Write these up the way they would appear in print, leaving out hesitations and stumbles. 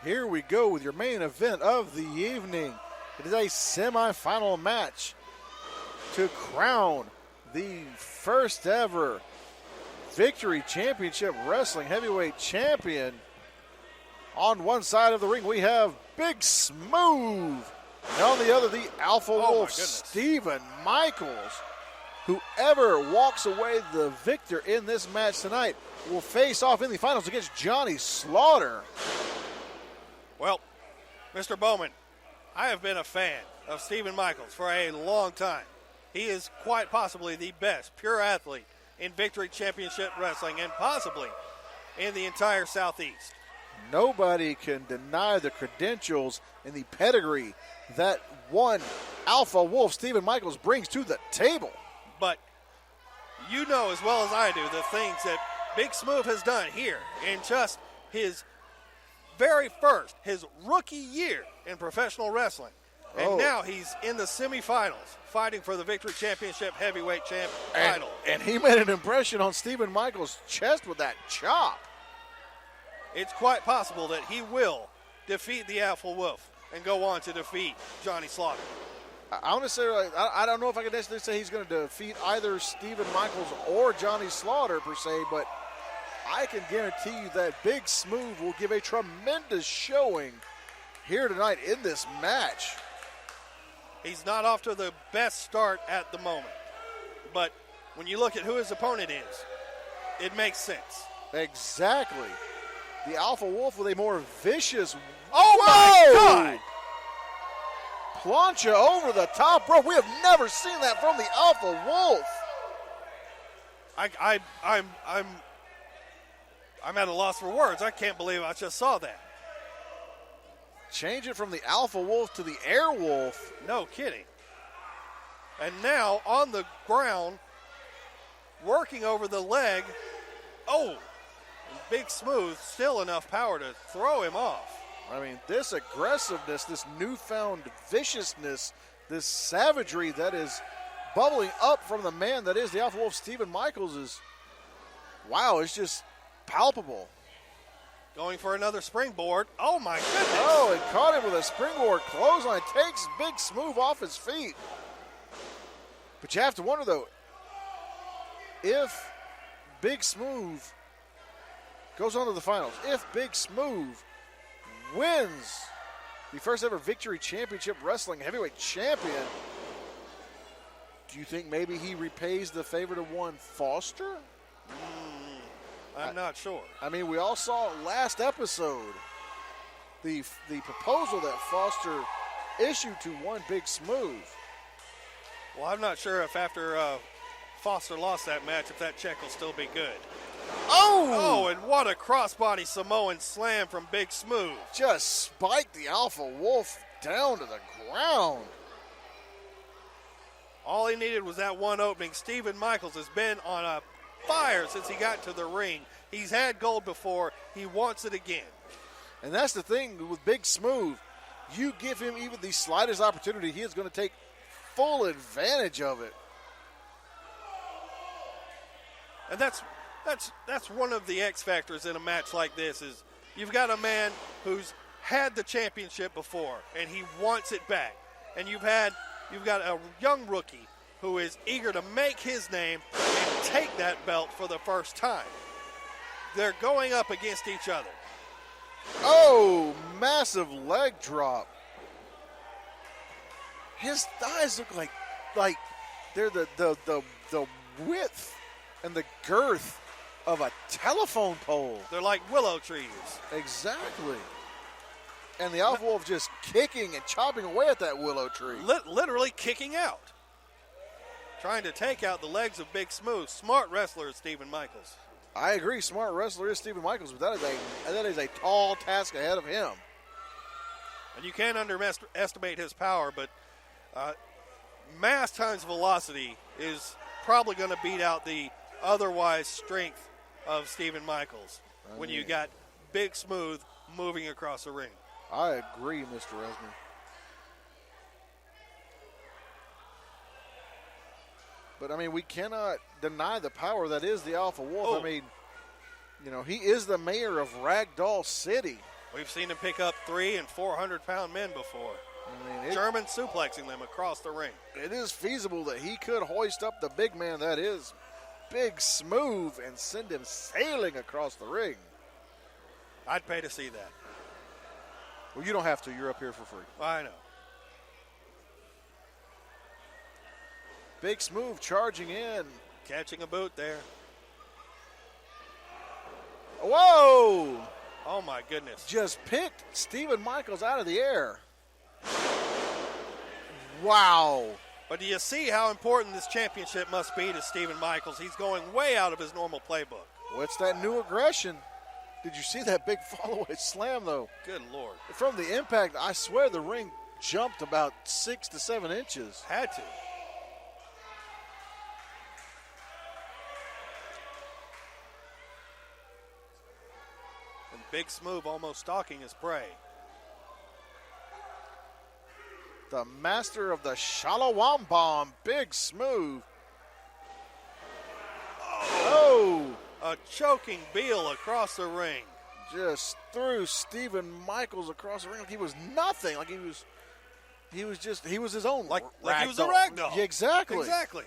here we go with your main event of the evening. It is a semifinal match to crown the first ever Victory Championship Wrestling Heavyweight Champion. On one side of the ring, we have Big Smuve. And on the other, the Alpha Wolf, Stephen Michaels. Whoever walks away the victor in this match tonight will face off in the finals against Johnny Slaughter. Well, Mr. Bowman, I have been a fan of Stephen Michaels for a long time. He is quite possibly the best pure athlete in Victory Championship Wrestling and possibly in the entire Southeast. Nobody can deny the credentials and the pedigree that one Alpha Wolf, Stephen Michaels, brings to the table. But you know as well as I do the things that Big Smuve has done here in just his very first, his rookie year in professional wrestling. And now he's in the semifinals fighting for the Victory Championship Heavyweight title. And he made an impression on Stephen Michaels' chest with that chop. It's quite possible that he will defeat the Alpha Wolf and go on to defeat Johnny Slaughter. I want to say, I don't know if I can necessarily say he's going to defeat either Stephen Michaels or Johnny Slaughter per se, but I can guarantee you that Big Smuve will give a tremendous showing here tonight in this match. He's not off to the best start at the moment, but when you look at who his opponent is, it makes sense. Exactly. The Alpha Wolf with a more vicious. Oh my God! Plancha over the top rope. We have never seen that from the Alpha Wolf. I'm at a loss for words. I can't believe I just saw that. Change it from the Alpha Wolf to the Air Wolf. No kidding. And now on the ground, working over the leg. Oh, Big Smuve, still enough power to throw him off. I mean, this aggressiveness, this newfound viciousness, this savagery that is bubbling up from the man that is the Alpha Wolf, Stephen Michaels, is, wow, it's just palpable. Going for another springboard. Oh, my goodness. Oh, it caught him with a springboard clothesline. Takes Big Smuve off his feet. But you have to wonder, though, if Big Smuve goes on to the finals, if Big Smuve wins the first ever Victory Championship Wrestling Heavyweight Champion, do you think maybe he repays the favor of one Foster? I'm not sure. I mean, we all saw last episode the proposal that Foster issued to one Big Smuve. Well, I'm not sure if after Foster lost that match, if that check will still be good. Oh, and what a crossbody Samoan slam from Big Smuve. Just spiked the Alpha Wolf down to the ground. All he needed was that one opening. Stephen Michaels has been on a fire since he got to the ring. He's had gold before. He wants it again. And that's the thing with Big Smuve. You give him even the slightest opportunity, he is going to take full advantage of it. And that's one of the X factors in a match like this is you've got a man who's had the championship before and he wants it back. And you've got a young rookie who is eager to make his name and take that belt for the first time. They're going up against each other. Oh, massive leg drop. His thighs look like they're the width and the girth of a telephone pole. They're like willow trees. Exactly. And the Alpha Wolf just kicking and chopping away at that willow tree. Literally kicking out. Trying to take out the legs of Big Smuve. Smart wrestler is Stephen Michaels. I agree, smart wrestler is Stephen Michaels, but that is a tall task ahead of him. And you can't underestimate his power, but mass times velocity is probably going to beat out the otherwise strength of Stephen Michaels when you got Big Smuve moving across the ring. I agree, Mr. Resnick. But, I mean, we cannot deny the power that is the Alpha Wolf. I mean, you know, he is the mayor of Ragdoll City. We've seen him pick up 300- and 400-pound men before. I mean, German suplexing them across the ring. it is feasible that he could hoist up the big man that is Big Smuve and send him sailing across the ring. I'd pay to see that. Well, you don't have to. You're up here for free. I know. Big Smuve charging in. Catching a boot there. Whoa! Oh, my goodness. Just picked Stephen Michaels out of the air. Wow. But do you see how important this championship must be to Stephen Michaels? He's going way out of his normal playbook. What's that new aggression? Did you see that big follow-away slam, though? Good Lord. From the impact, I swear the ring jumped about 6 to 7 inches. Had to. And Big Smuve almost stalking his prey. The master of the Shalom Bomb, Big Smuve. Oh! A choking Beal across the ring. Just threw Stephen Michaels across the ring like he was nothing. Like he was his own. Like he was a ragdoll. Yeah, exactly. Exactly.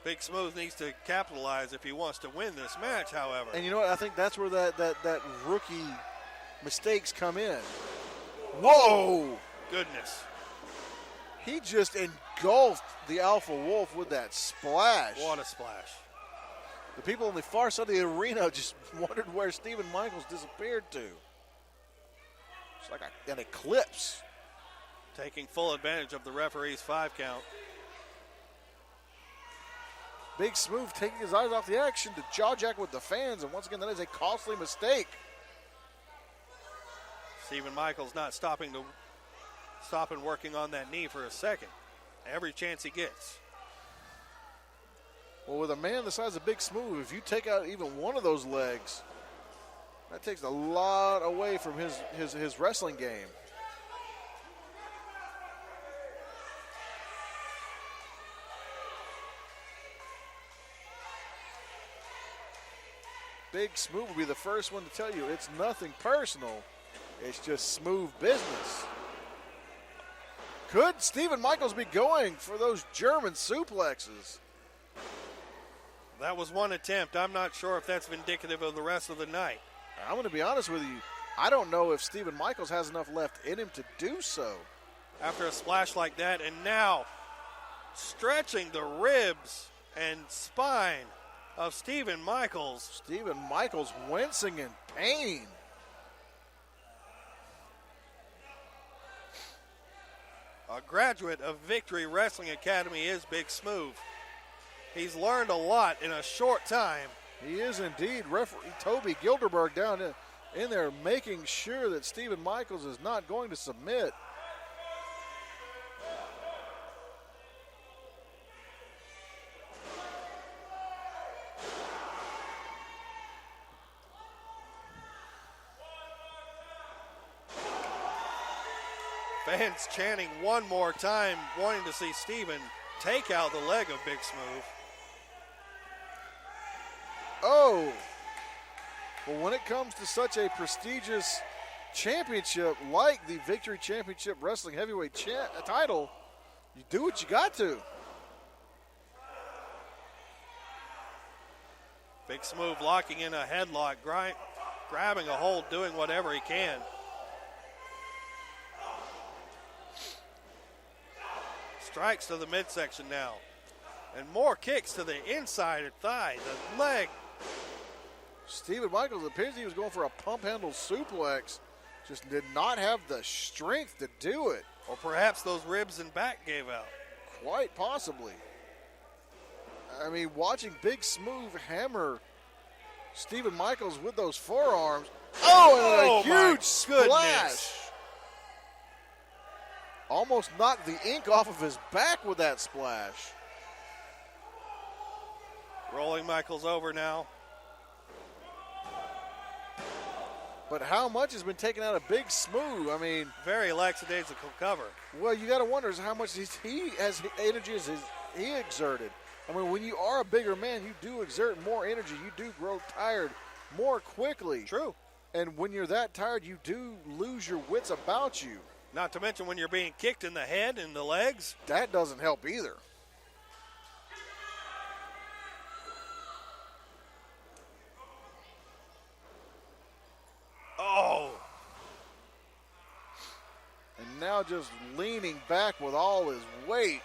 Big Smuve needs to capitalize if he wants to win this match, however. And you know what? I think that's where that rookie mistakes come in. Whoa! Goodness. He just engulfed the Alpha Wolf with that splash. What a splash. The people on the far side of the arena just wondered where Stephen Michaels disappeared to. It's like an eclipse. Taking full advantage of the referee's 5 count. Big Smuve taking his eyes off the action to jaw-jack with the fans, and once again, that is a costly mistake. Stephen Michaels not stopping working on that knee for a second. Every chance he gets. Well, with a man the size of Big Smuve, if you take out even one of those legs, that takes a lot away from his wrestling game. Big Smuve will be the first one to tell you it's nothing personal. It's just smooth business. Could Stephen Michaels be going for those German suplexes? That was one attempt. I'm not sure if that's indicative of the rest of the night. I'm going to be honest with you. I don't know if Stephen Michaels has enough left in him to do so. After a splash like that, and now stretching the ribs and spine of Stephen Michaels. Stephen Michaels wincing in pain. A graduate of Victory Wrestling Academy is Big Smuve. He's learned a lot in a short time. He is indeed. Referee Toby Gilderberg down in there making sure that Stephen Michaels is not going to submit. Fans chanting one more time, wanting to see Stephen take out the leg of Big Smuve. Oh, well, when it comes to such a prestigious championship like the Victory Championship Wrestling Heavyweight title, you do what you got to. Big Smuve locking in a headlock, grabbing a hold, doing whatever he can. Strikes to the midsection now. And more kicks to the inside thigh, the leg. Stephen Michaels appears he was going for a pump handle suplex. Just did not have the strength to do it. Or perhaps those ribs and back gave out. Quite possibly. I mean, watching Big Smuve hammer Stephen Michaels with those forearms. Oh, and a huge splash. Almost knocked the ink off of his back with that splash. Rolling Michaels over now. But how much has been taken out of Big Smuve? I mean, very lackadaisical cover. Well, you got to wonder is how much energy has he exerted. I mean, when you are a bigger man, you do exert more energy. You do grow tired more quickly. True. And when you're that tired, you do lose your wits about you. Not to mention when you're being kicked in the head and the legs. That doesn't help either. Oh. And now just leaning back with all his weight.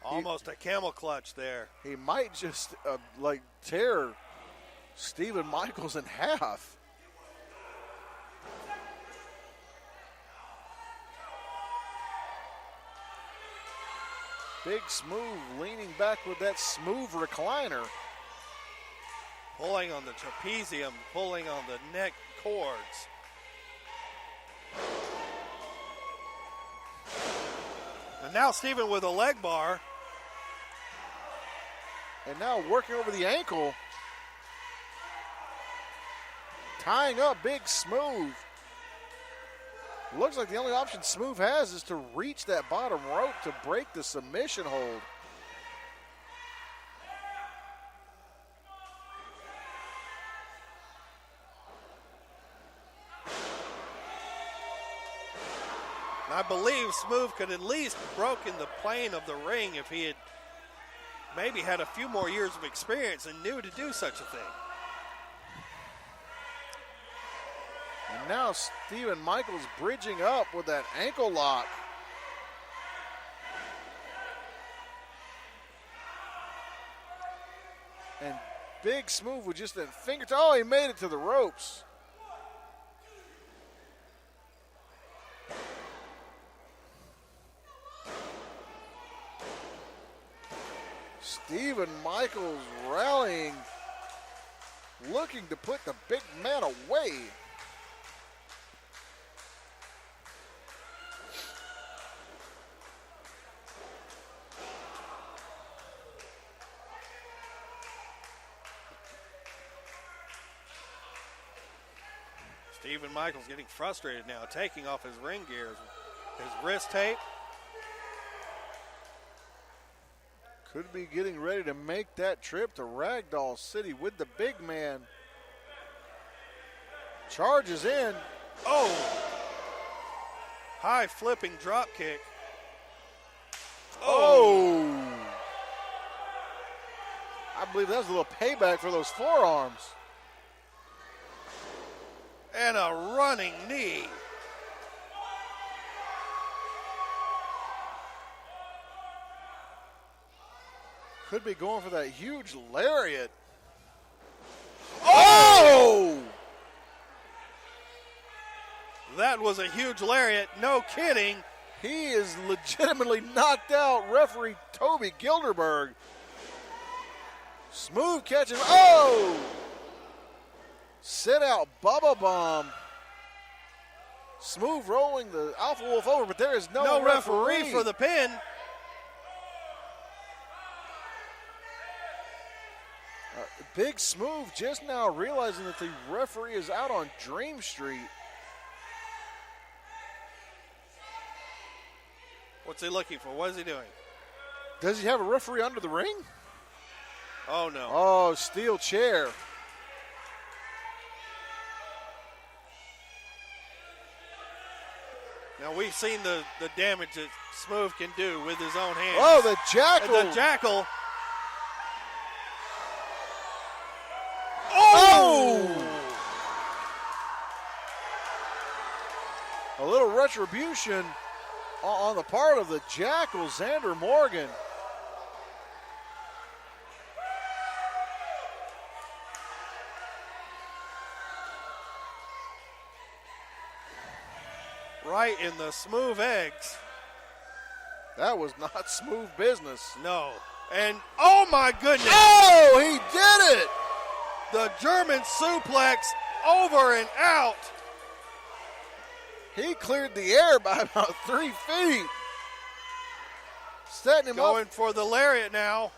Almost a camel clutch there. He might just tear Stephen Michaels in half. Big Smuve leaning back with that Smuve recliner. Pulling on the trapezium, pulling on the neck cords. And now Stephen with a leg bar. And now working over the ankle. Tying up Big Smuve. Looks like the only option Smuve has is to reach that bottom rope to break the submission hold. I believe Smuve could at least broken the plane of the ring if he had maybe had a few more years of experience and knew to do such a thing. And now Stephen Michaels bridging up with that ankle lock. And Big Smuve with just a fingertip. Oh, he made it to the ropes. Stephen Michaels rallying, looking to put the big man away. Stephen Michaels getting frustrated now, taking off his ring gears, his wrist tape. Could be getting ready to make that trip to Ragdoll City with the big man. Charges in. Oh! High flipping drop kick. Oh! I believe that was a little payback for those forearms. And a running knee. Could be going for that huge lariat. Oh! That was a huge lariat, no kidding. He is legitimately knocked out referee Toby Gilderberg. Smuve catching. Oh! Sit out Bubba Bomb. Smuve rolling the Alpha Wolf over, but there is no referee for the pin. Big Smuve just now realizing that the referee is out on Dream Street. What's he looking for? What is he doing? Does he have a referee under the ring? Oh, no. Oh, steel chair. Now, we've seen the damage that Smuve can do with his own hands. Oh, the jackal. And the jackal. Oh! A little retribution on the part of the jackal, Xander Morgan. Right in the Smuve eggs. That was not smooth business. No. And, oh my goodness. Oh, he did it. The German suplex over and out. He cleared the air by about 3 feet. Setting him Going up. for the lariat now.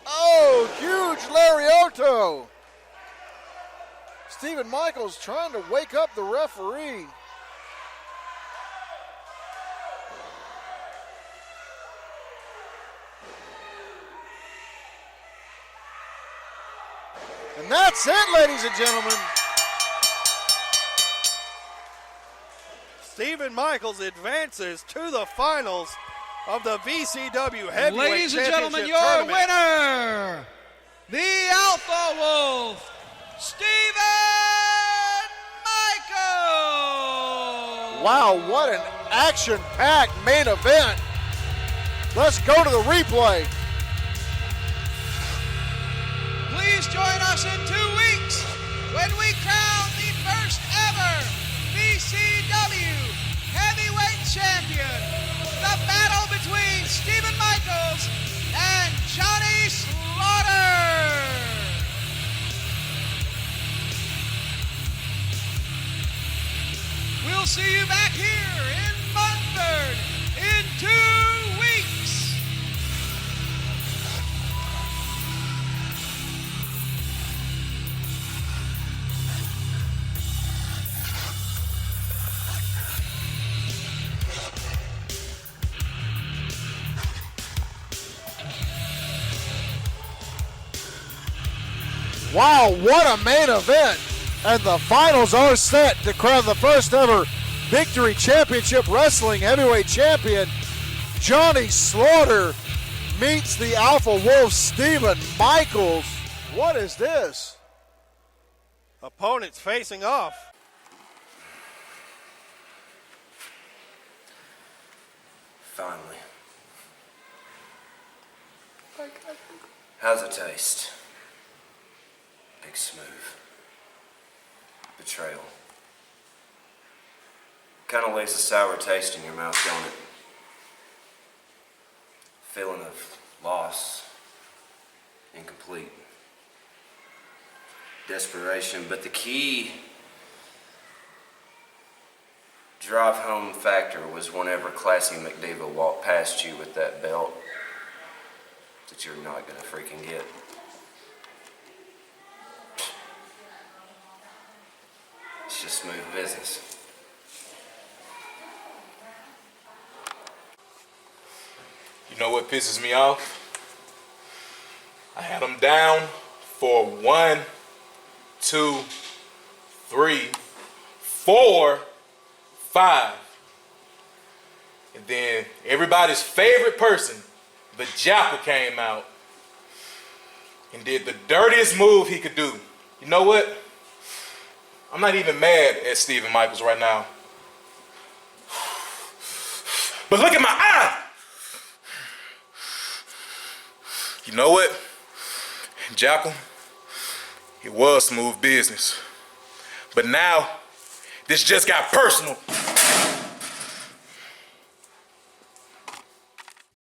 Oh, huge lariato. Stephen Michaels trying to wake up the referee. And that's it, ladies and gentlemen. Stephen Michaels advances to the finals of the VCW Heavyweight Ladies and gentlemen, Championship your tournament. winner, the Alpha Wolf, Stephen Michaels. Wow, what an action-packed main event. Let's go to the replay. Please join us in 2 weeks when we crown the first ever VCW Heavyweight Champion. The battle between Stephen Michaels and Johnny Slaughter. We'll see you back here in Munford in 2 weeks. Wow, what a main event. And the finals are set to crown the first ever Victory Championship Wrestling Heavyweight Champion. Johnny Slaughter meets the Alpha Wolf, Stephen Michaels. What is this? Opponents facing off. Finally. How's it taste? Big Smuve. Betrayal. Kind of leaves a sour taste in your mouth, don't it? Feeling of loss. Incomplete. Desperation, but the key drive home factor was whenever Classy McDiva walked past you with that belt that you're not gonna freaking get. It's just smooth business. You know what pisses me off? I had them down for 1, 2, 3, 4, 5. And then everybody's favorite person, the Japper, came out and did the dirtiest move he could do. You know what? I'm not even mad at Stephen Michaels right now. But look at my eye! You know what? Jackal, it was smooth business. But now, this just got personal.